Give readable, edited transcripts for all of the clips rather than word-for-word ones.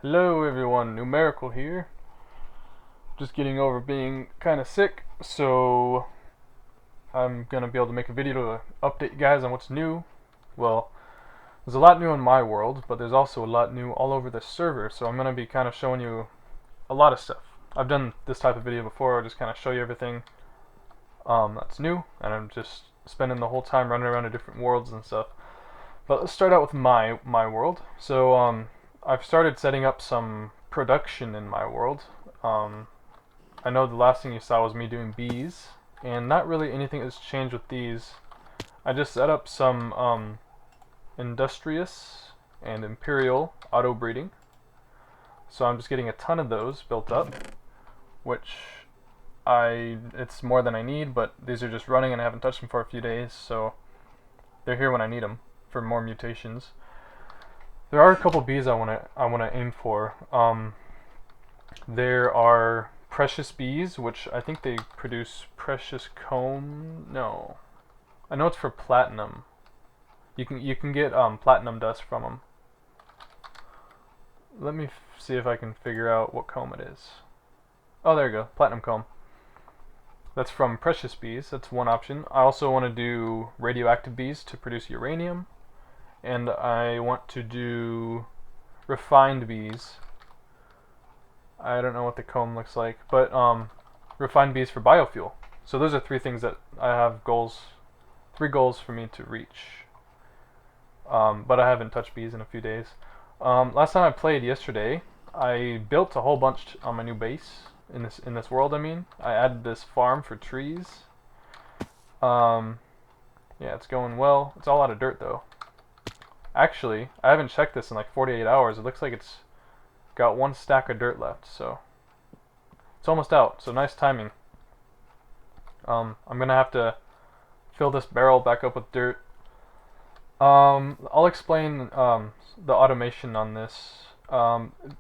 Hello everyone, Numerical here. Just getting over being kind of sick, so I'm gonna be able to make a video to update you guys on what's new. Well, there's a lot new in my world, but there's also a lot new all over the server, so I'm gonna be kind of showing you a lot of stuff. I've done this type of video before, I just kind of show you everything that's new, and I'm just spending the whole time running around to different worlds and stuff. But let's start out with my world. So I've started setting up some production in my world. I know the last thing you saw was me doing bees, and not really anything has changed with these. I just set up some industrious and imperial auto breeding. So I'm just getting a ton of those built up, which it's more than I need, but these are just running and I haven't touched them for a few days, so they're here when I need them for more mutations. There are a couple bees I wanna aim for. There are precious bees, which I think they produce precious comb. No, I know it's for platinum. You can get platinum dust from them. Let me see if I can figure out what comb it is. Oh, there you go, platinum comb. That's from precious bees. That's one option. I also want to do radioactive bees to produce uranium, and I want to do refined bees. I don't know what the comb looks like, but refined bees for biofuel. So those are three things that I have three goals for me to reach. But I haven't touched bees in a few days. Last time I played yesterday, I built a whole bunch on my new base in this world. I mean, I added this farm for trees. Yeah, it's going well. It's all out of dirt though. Actually, I haven't checked this in like 48 hours. It looks like it's got one stack of dirt left, so it's almost out. So nice timing. I'm gonna have to fill this barrel back up with dirt. I'll explain the automation on this.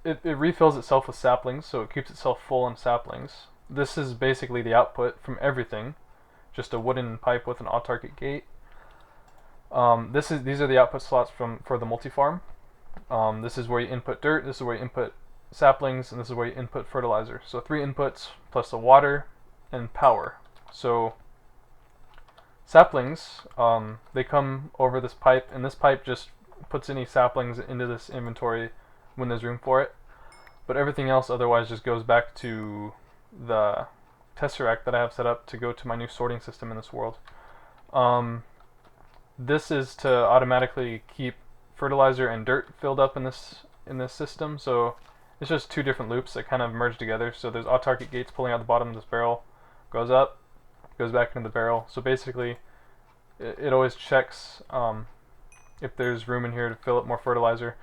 It refills itself with saplings, so it keeps itself full on saplings. This is basically the output from everything, just a wooden pipe with an autarkic gate. These are the output slots for the multi-farm. This is where you input dirt, this is where you input saplings, and this is where you input fertilizer. So 3 inputs plus the water and power. So saplings, they come over this pipe, and this pipe just puts any saplings into this inventory when there's room for it. But everything else otherwise just goes back to the tesseract that I have set up to go to my new sorting system in this world. This is to automatically keep fertilizer and dirt filled up in this system, so it's just 2 different loops that kind of merge together. So there's autarkic gates pulling out the bottom of this barrel, goes up, goes back into the barrel. So basically it always checks if there's room in here to fill up more fertilizer.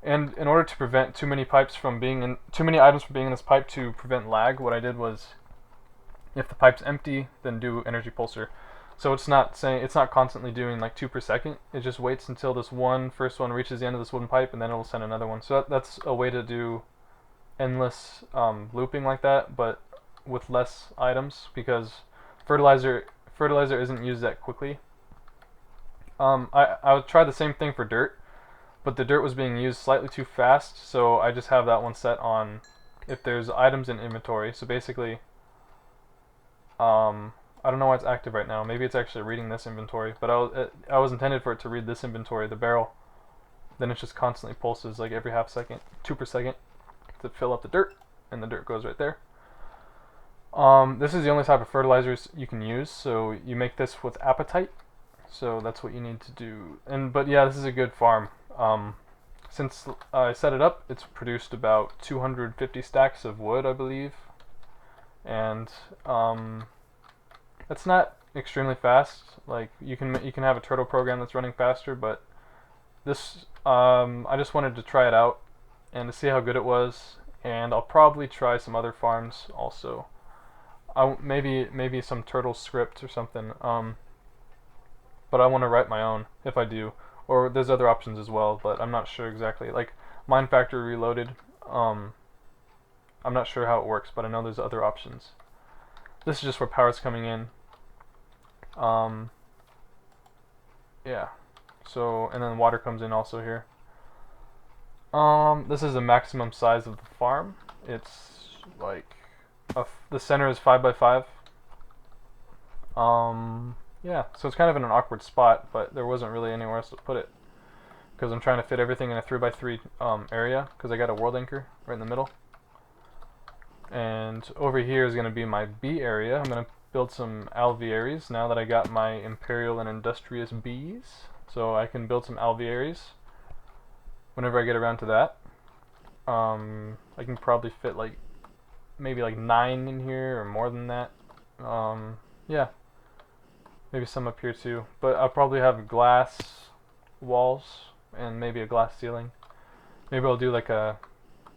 And in order to prevent too many items from being in this pipe, to prevent lag, what I did was, if the pipe's empty, then do energy pulser. So it's not constantly doing like 2 per second. It just waits until this first one reaches the end of this wooden pipe, and then it'll send another one. So that's a way to do endless looping like that, but with less items, because fertilizer isn't used that quickly. I would try the same thing for dirt, but the dirt was being used slightly too fast, so I just have that one set on if there's items in inventory. So basically, I don't know why it's active right now. Maybe it's actually reading this inventory, but I was intended for it to read this inventory, the barrel. Then it just constantly pulses like every half second, 2 per second, to fill up the dirt, and the dirt goes right there. This is the only type of fertilizers you can use, so you make this with apatite. So that's what you need to do. But yeah, this is a good farm. Since I set it up, it's produced about 250 stacks of wood, I believe, and that's not extremely fast. Like you can have a turtle program that's running faster, but this I just wanted to try it out and to see how good it was, and I'll probably try some other farms also. Maybe some turtle script or something. But I want to write my own if I do, or there's other options as well, but I'm not sure exactly. Like Mine Factory Reloaded, I'm not sure how it works, but I know there's other options. This is just where power's coming in. Yeah. So, and then water comes in also here. This is the maximum size of the farm. It's like the center is 5 by 5. Yeah, so it's kind of in an awkward spot, but there wasn't really anywhere else to put it because I'm trying to fit everything in a 3 by 3 area because I got a world anchor right in the middle. And over here is going to be my bee area. I'm going to build some alvearies now that I got my imperial and industrious bees. So I can build some alvearies whenever I get around to that. I can probably fit like maybe like 9 in here or more than that. Yeah, maybe some up here too. But I'll probably have glass walls and maybe a glass ceiling. Maybe I'll do like a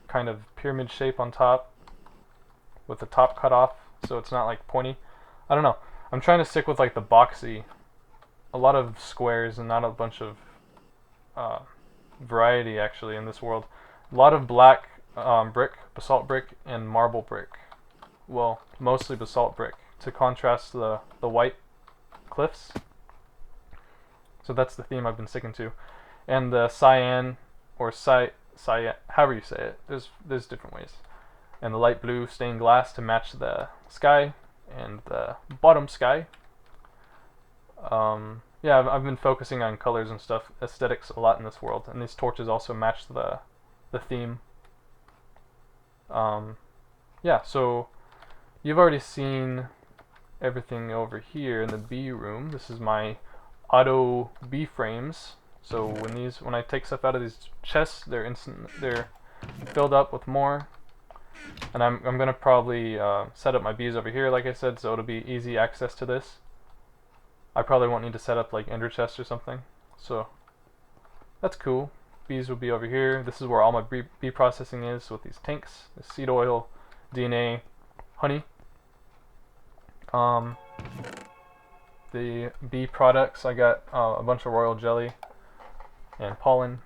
kind of pyramid shape on top with the top cut off so it's not like pointy. I don't know. I'm trying to stick with like the boxy, a lot of squares and not a bunch of variety actually in this world. A lot of black brick, basalt brick, and marble brick. Well, mostly basalt brick to contrast the white cliffs. So that's the theme I've been sticking to. And the cyan or cyan, however you say it. There's different ways. And the light blue stained glass to match the sky and the bottom sky. Yeah, I've been focusing on colors and stuff, aesthetics a lot in this world, and these torches also match the theme. Yeah, so you've already seen everything over here in the bee room. This is my auto bee frames. So when I take stuff out of these chests, they're filled up with more. And I'm gonna probably set up my bees over here, like I said, so it'll be easy access to this. I probably won't need to set up like ender chests or something, so that's cool. Bees will be over here. This is where all my bee processing is with these tanks, the seed oil, DNA, honey. The bee products, I got a bunch of royal jelly and pollen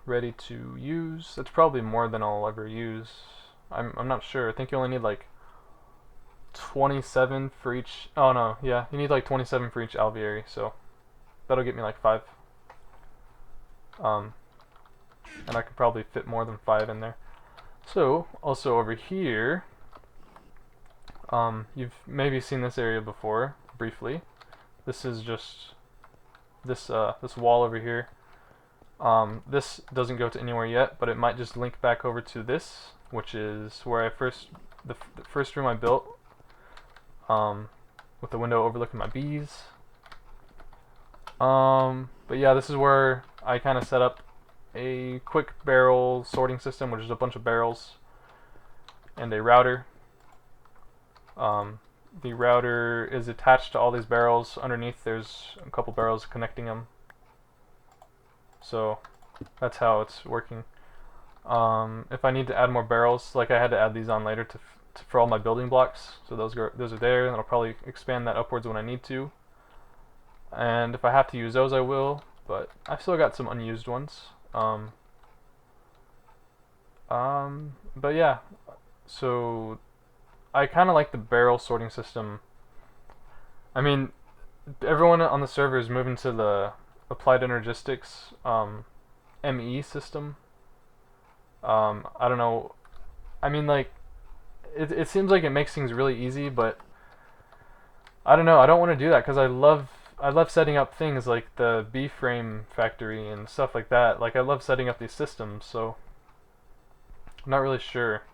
ready to use. It's probably more than I'll ever use. I'm not sure. I think you only need like 27 for each. Oh no, yeah, you need like 27 for each alveary, so that'll get me like 5. And I could probably fit more than 5 in there. So also over here, you've maybe seen this area before briefly. This is just this wall over here. This doesn't go to anywhere yet, but it might just link back over to this, which is where the first room I built, with the window overlooking my bees. But yeah, this is where I kind of set up a quick barrel sorting system, which is a bunch of barrels and a router. The router is attached to all these barrels. Underneath there's a couple barrels connecting them. So that's how it's working. If I need to add more barrels, like I had to add these on later for all my building blocks, so those are there, and I'll probably expand that upwards when I need to. And if I have to use those, I will, but I've still got some unused ones. But yeah, so I kind of like the barrel sorting system. I mean, everyone on the server is moving to the Applied Energistics ME system. I don't know. I mean, like, it seems like it makes things really easy, but I don't know. I don't want to do that because I love setting up things like the B-frame factory and stuff like that. Like, I love setting up these systems, so I'm not really sure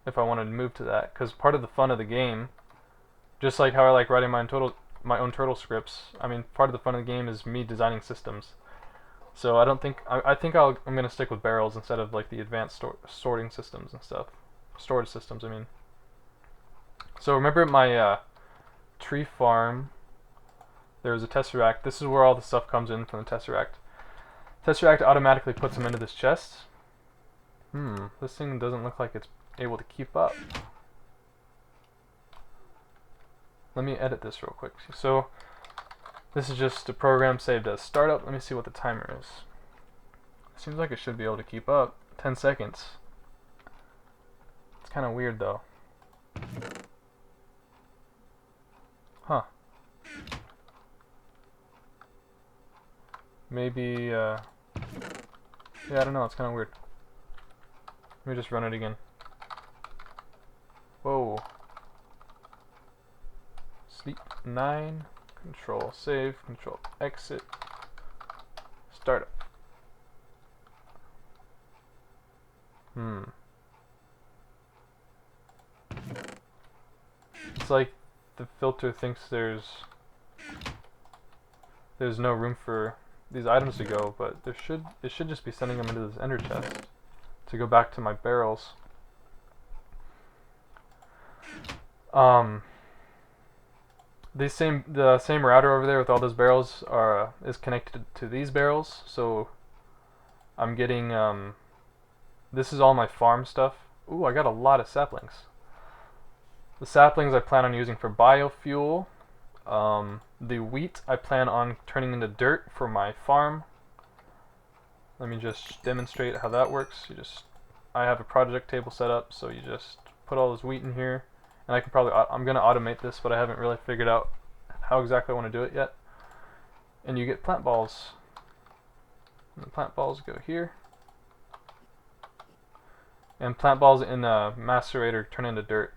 if I want to move to that, because part of the fun of the game, just like how I like writing my own turtle scripts, I mean, part of the fun of the game is me designing systems. So I don't think I think I'm gonna stick with barrels instead of like the advanced sorting systems and stuff, storage systems. I mean. So remember at my tree farm, there was a tesseract. This is where all the stuff comes in from the tesseract. Tesseract automatically puts them into this chest. This thing doesn't look like it's able to keep up. Let me edit this real quick. So this is just a program saved as startup. Let me see what the timer is. Seems like it should be able to keep up. 10 seconds. It's kind of weird though. Huh. Maybe Yeah, I don't know, it's kind of weird. Let me just run it again. Whoa. Sleep 9. Control save. Control exit. Start up. It's like the filter thinks there's no room for these items to go, but it should just be sending them into this ender chest to go back to my barrels. The same router over there with all those barrels is connected to these barrels, so I'm getting this is all my farm stuff. Ooh, I got a lot of saplings. The saplings I plan on using for biofuel. The wheat I plan on turning into dirt for my farm. Let me just demonstrate how that works. I have a project table set up, so you just put all this wheat in here, and I'm gonna automate this, but I haven't really figured out how exactly I want to do it yet. And you get plant balls. And the plant balls go here. And plant balls in a macerator turn into dirt.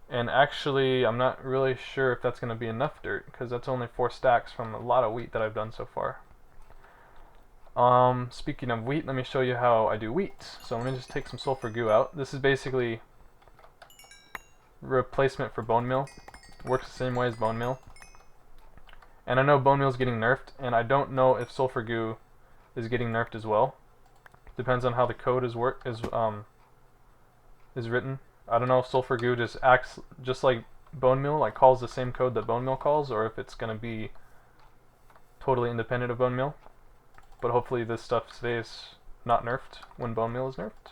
And actually, I'm not really sure if that's going to be enough dirt, because that's only 4 stacks from a lot of wheat that I've done so far. Speaking of wheat, let me show you how I do wheat. So let me just take some sulfur goo out. This is basically replacement for bone meal. Works the same way as bone meal. And I know bone meal is getting nerfed, and I don't know if sulfur goo is getting nerfed as well. Depends on how the code is written. I don't know if sulfur goo just acts just like bone meal, like calls the same code that bone meal calls, or if it's going to be totally independent of bone meal. But hopefully this stuff stays not nerfed when bone meal is nerfed.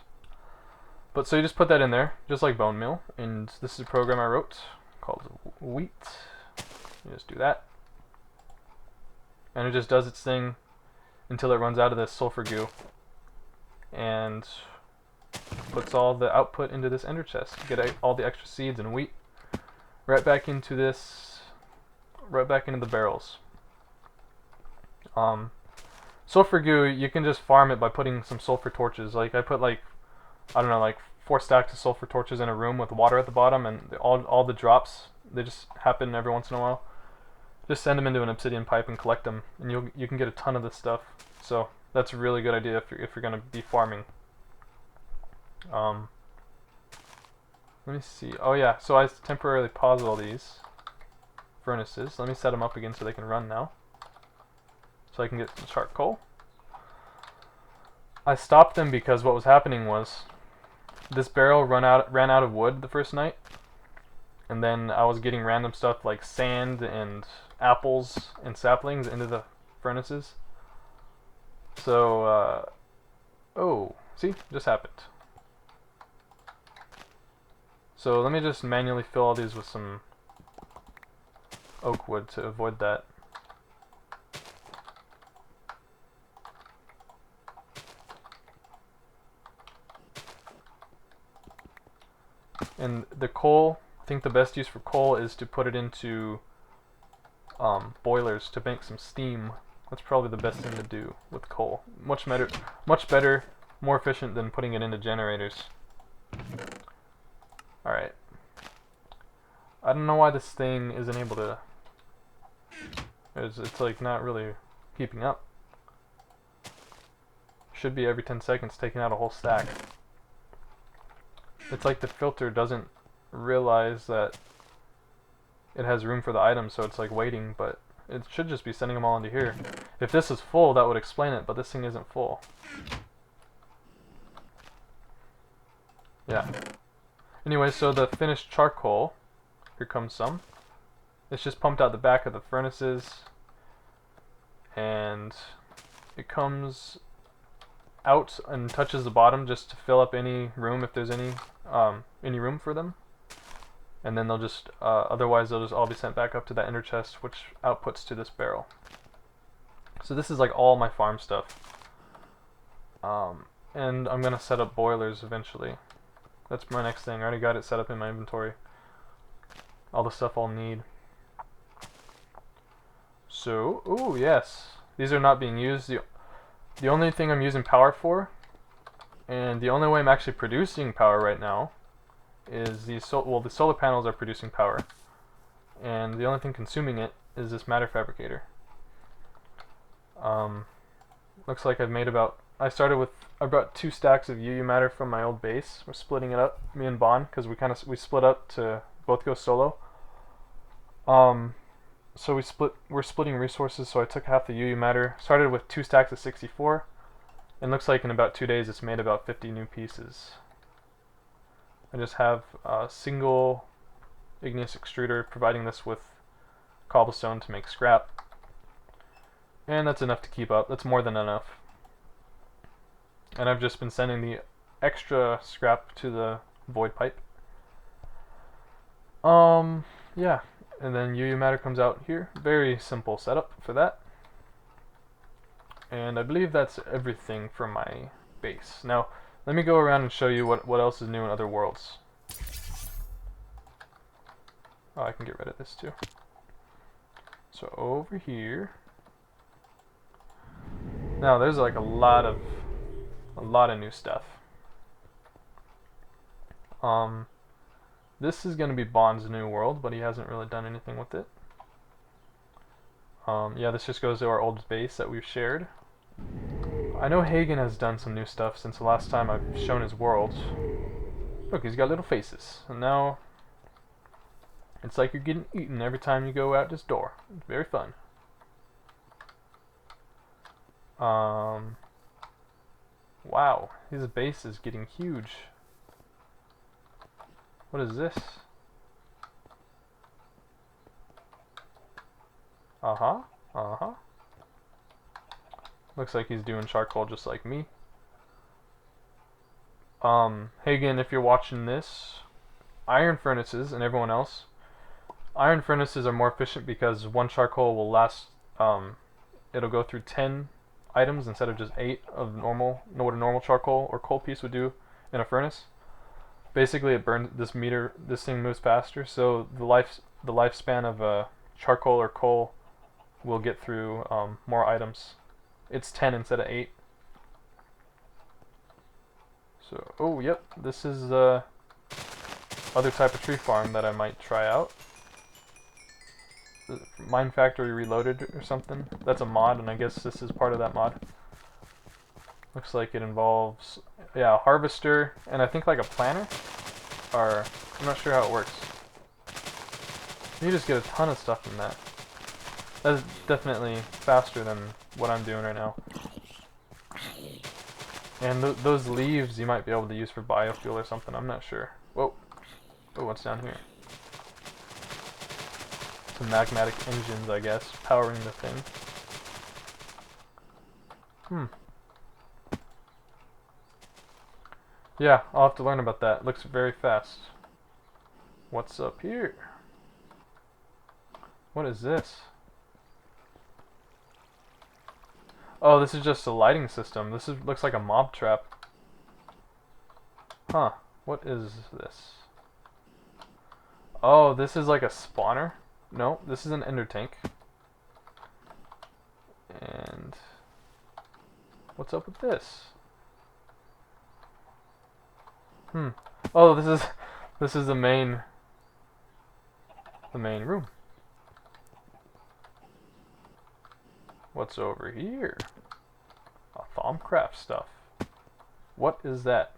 But so you just put that in there, just like bone meal, and this is a program I wrote called wheat. You just do that, and it just does its thing until it runs out of this sulfur goo, and puts all the output into this ender chest. Get all the extra seeds and wheat right back into this, right back into the barrels. Sulfur goo, you can just farm it by putting some sulfur torches. Like I put like 4 stacks of sulfur torches in a room with water at the bottom, and all the drops, they just happen every once in a while. Just send them into an obsidian pipe and collect them, and you can get a ton of this stuff. So that's a really good idea if you're going to be farming. Let me see. Oh yeah, so I temporarily paused all these furnaces. Let me set them up again so they can run now, so I can get some charcoal. I stopped them because what was happening was this barrel ran out of wood the first night, and then I was getting random stuff like sand and apples and saplings into the furnaces. So oh, see, just happened. So let me just manually fill all these with some oak wood to avoid that. And the coal, I think the best use for coal is to put it into boilers to make some steam. That's probably the best thing to do with coal. Much better, more efficient than putting it into generators. Alright. I don't know why this thing isn't able to... It's like not really keeping up. Should be every 10 seconds taking out a whole stack. It's like the filter doesn't realize that it has room for the items, so it's like waiting, but it should just be sending them all into here. If this is full, that would explain it, but this thing isn't full. Yeah. Anyway, so the finished charcoal, here comes some. It's just pumped out the back of the furnaces, and it comes out and touches the bottom just to fill up any room if there's any room for them. And then they'll just, otherwise they'll just all be sent back up to that ender chest, which outputs to this barrel. So this is like all my farm stuff. And I'm gonna set up boilers eventually. That's my next thing. I already got it set up in my inventory. All the stuff I'll need. So, ooh, yes. These are not being used. The only thing I'm using power for, and the only way I'm actually producing power right now, is the solar panels are producing power, and the only thing consuming it is this matter fabricator. Looks like I've made I started with, I brought 2 stacks of UU matter from my old base. We're splitting it up, me and Bond, because we split up to both go solo. So we're splitting resources, so I took half the UU matter, started with 2 stacks of 64, and looks like in about 2 days it's made about 50 new pieces. I just have a single igneous extruder providing this with cobblestone to make scrap. And that's enough to keep up. That's more than enough. And I've just been sending the extra scrap to the void pipe. Yeah. And then UU matter comes out here. Very simple setup for that. And I believe that's everything for my base. Now, let me go around and show you what else is new in other worlds. Oh, I can get rid of this too. So over here. Now there's like a lot of new stuff. This is going to be Bond's new world, but he hasn't really done anything with it. Yeah, this just goes to our old base that we've shared. I know Hagen has done some new stuff since the last time I've shown his world. Look, he's got little faces, and now it's like you're getting eaten every time you go out this door. It's very fun. Wow, his base is getting huge. What is this? Uh-huh. Looks like he's doing charcoal just like me. Hagen, if you're watching this, iron furnaces and everyone else, iron furnaces are more efficient because 1 charcoal will last, it'll go through 10 items instead of just 8 of what a normal charcoal or coal piece would do in a furnace. Basically, it burns this thing moves faster, so the lifespan of a charcoal or coal will get through more items. It's 10 instead of 8. So, oh yep, this is the other type of tree farm that I might try out. Mine Factory Reloaded or something. That's a mod, and I guess this is part of that mod. Looks like it involves, yeah, a harvester, and I think like a planter, or I'm not sure how it works. You just get a ton of stuff from that. That's definitely faster than what I'm doing right now. And those leaves you might be able to use for biofuel or something, I'm not sure. Whoa. Oh, what's down here? Some magmatic engines, I guess, powering the thing. Yeah, I'll have to learn about that. It looks very fast. What's up here? What is this? Oh, this is just a lighting system. Looks like a mob trap. Huh. What is this? Oh, this is like a spawner? No, this is an ender tank. And what's up with this? Oh, this is the main room. What's over here? A Thaumcraft stuff. What is that?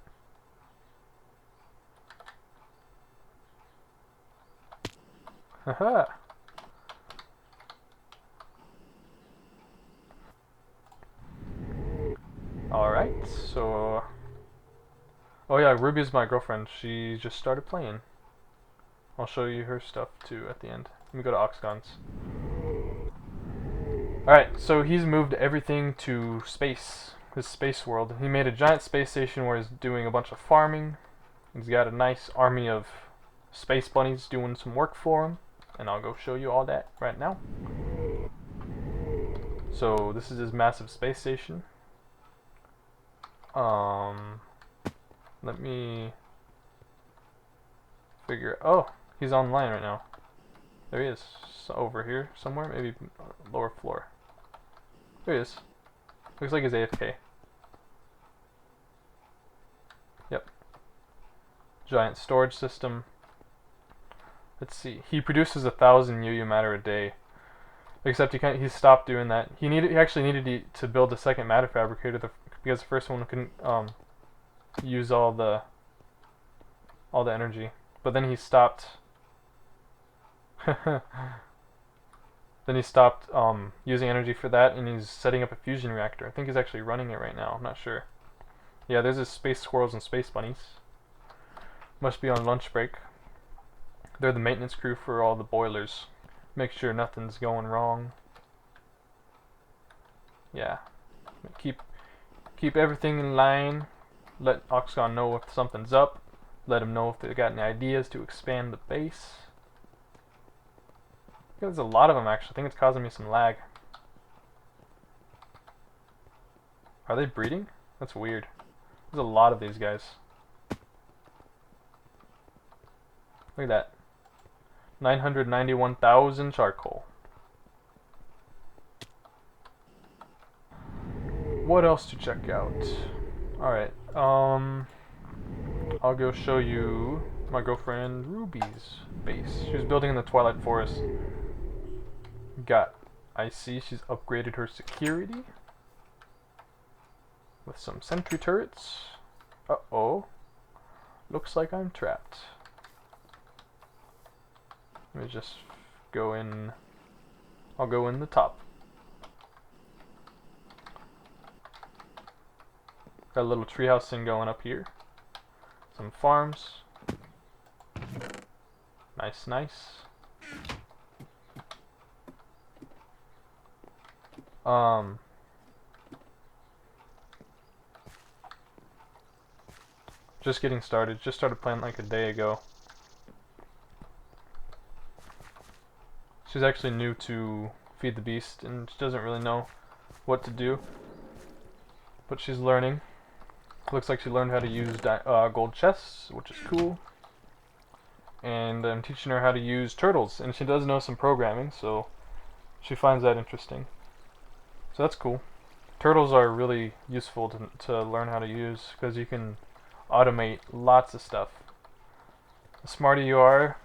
Haha. Alright, so oh yeah, Ruby's my girlfriend. She just started playing. I'll show you her stuff too at the end. Let me go to Oxcons. Alright, so he's moved everything to space. His space world. He made a giant space station where he's doing a bunch of farming. He's got a nice army of space bunnies doing some work for him. And I'll go show you all that right now. So this is his massive space station. Let me figure. Oh, he's online right now. There he is, over here somewhere, maybe lower floor. There he is. Looks like he's AFK. Yep. Giant storage system. Let's see. He produces 1,000 UU matter a day. Except he stopped doing that. He actually needed to build a second matter fabricator because the first one couldn't use all the energy. But then he stopped. Then he stopped using energy for that, and he's setting up a fusion reactor. I think he's actually running it right now. I'm not sure. Yeah, there's his space squirrels and space bunnies. Must be on lunch break. They're the maintenance crew for all the boilers. Make sure nothing's going wrong. Yeah. Keep everything in line. Let Oxcon know if something's up. Let him know if they've got any ideas to expand the base. There's a lot of them actually. I think it's causing me some lag. Are they breeding? That's weird. There's a lot of these guys. Look at that. 991,000 charcoal. What else to check out? Alright, I'll go show you my girlfriend Ruby's base. She was building in the Twilight Forest. I see she's upgraded her security with some sentry turrets. Uh-oh. Looks like I'm trapped. Let me just go in. I'll go in the top. Got a little treehouse thing going up here. Some farms. Nice, nice. Just getting started. Just started playing like a day ago. She's actually new to Feed the Beast and she doesn't really know what to do, but she's learning. Looks like she learned how to use gold chests, which is cool. And I'm teaching her how to use turtles, and she does know some programming, so she finds that interesting. So that's cool. Turtles are really useful to learn how to use because you can automate lots of stuff. The smarter you are,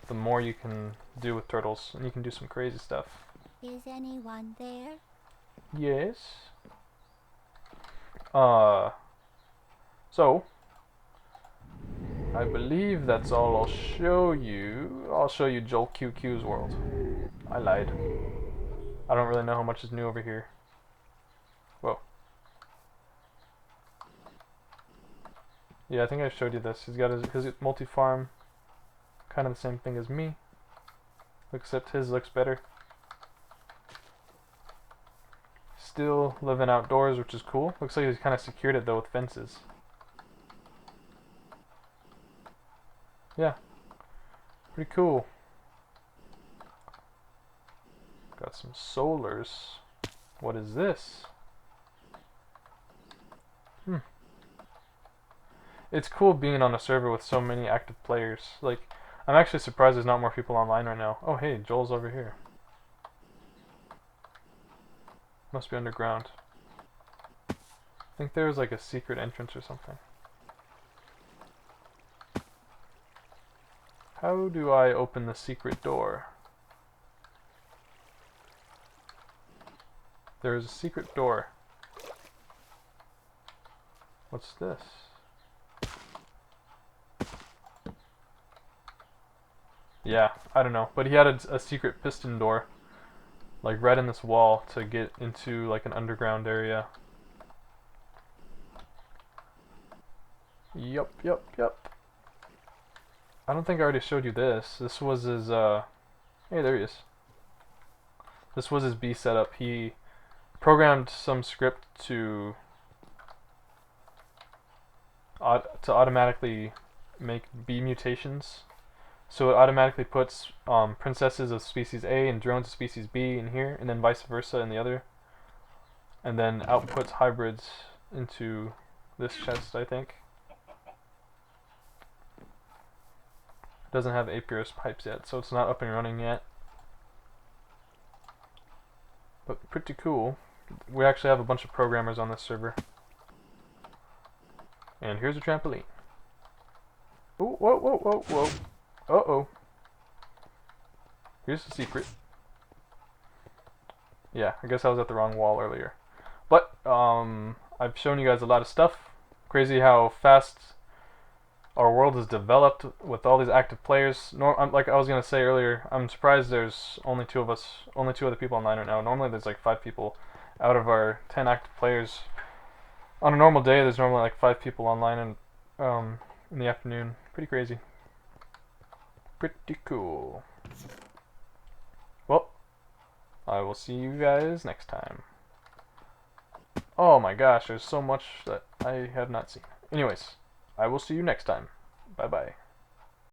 the more you can do with turtles, and you can do some crazy stuff. Is anyone there? Yes. So I believe that's all I'll show you. I'll show you Joel QQ's world. I lied. I don't really know how much is new over here. Whoa. Yeah, I think I showed you this. He's got his multi-farm, kind of the same thing as me, except his looks better. Still living outdoors, which is cool. Looks like he's kind of secured it though with fences. Yeah, pretty cool. Got some solars. What is this? It's cool being on a server with so many active players. Like, I'm actually surprised there's not more people online right now. Oh hey, Joel's over here. Must be underground. I think there's like a secret entrance or something. How do I open the secret door? There's a secret door. What's this? Yeah, I don't know. But he had a secret piston door, like right in this wall to get into like an underground area. Yup. I don't think I already showed you this. This was his, hey, there he is. This was his B setup. He programmed some script to automatically make bee mutations. So it automatically puts princesses of species A and drones of species B in here, and then vice versa in the other. And then outputs hybrids into this chest, I think. Doesn't have Apiarist pipes yet, so it's not up and running yet. But pretty cool. We actually have a bunch of programmers on this server. And here's a trampoline. Ooh, whoa, whoa, whoa, whoa. Uh-oh. Here's the secret. Yeah, I guess I was at the wrong wall earlier. But, I've shown you guys a lot of stuff. Crazy how fast our world has developed with all these active players. Like I was gonna say earlier, I'm surprised there's only two other people online right now. Normally there's like 5 people out of our 10 active players. On a normal day, there's normally like 5 people online in the afternoon. Pretty crazy. Pretty cool. Well, I will see you guys next time. Oh my gosh, there's so much that I have not seen. Anyways, I will see you next time. Bye bye.